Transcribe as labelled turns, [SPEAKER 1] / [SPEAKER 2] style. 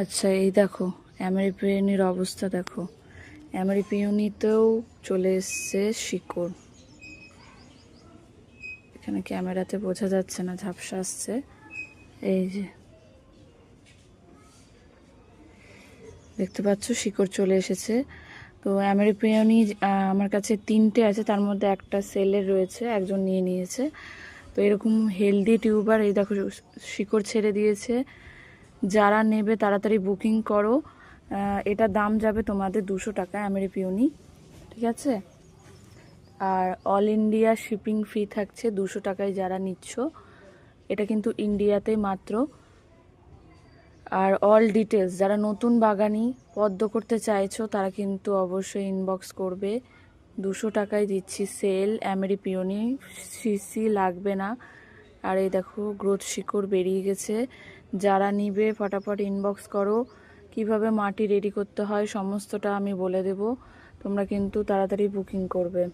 [SPEAKER 1] আচ্ছা, এই দেখো অ্যামেরিপিওনির অবস্থা দেখো। অ্যামেরিপিওনিতেও চলে এসছে শিকড়। এখানে ক্যামেরাতে বোঝা যাচ্ছে না, ঝাপসা আসছে। এই যে দেখতে পাচ্ছ, শিকড় চলে এসেছে। তো অ্যামেরিপিওনি আমার কাছে 3টে আছে, তার মধ্যে একটা সেলের রয়েছে, একজন নিয়ে নিয়েছে। তো এরকম হেলদি টিউবার, এই দেখো শিকড় ছেড়ে দিয়েছে। যারা নেবে তাড়াতাড়ি বুকিং করো। এটা দাম যাবে তোমাদের 200 টাকা অ্যামেরিপিওনি, ঠিক আছে? আর অল ইন্ডিয়া শিপিং ফ্রি থাকছে 200 টাকায় যারা নিচ্ছ। এটা কিন্তু ইন্ডিয়াতে মাত্র। আর অল ডিটেলস, যারা নতুন বাগানি পদ্ম করতে চাইছো তারা কিন্তু অবশ্যই ইনবক্স করবে। 200 টাকায় দিচ্ছি সেল অ্যামেরিপিওনি, সিসি লাগবে না। আর এই দেখো গ্রোথ শিকড় বেরিয়ে গেছে। যারা নিবে ফটাফট ইনবক্স করো। কিভাবে মাটি রেডি করতে হয় সমস্তটা আমি বলে দেব, তোমরা কিন্তু তাড়াতাড়ি বুকিং করবে।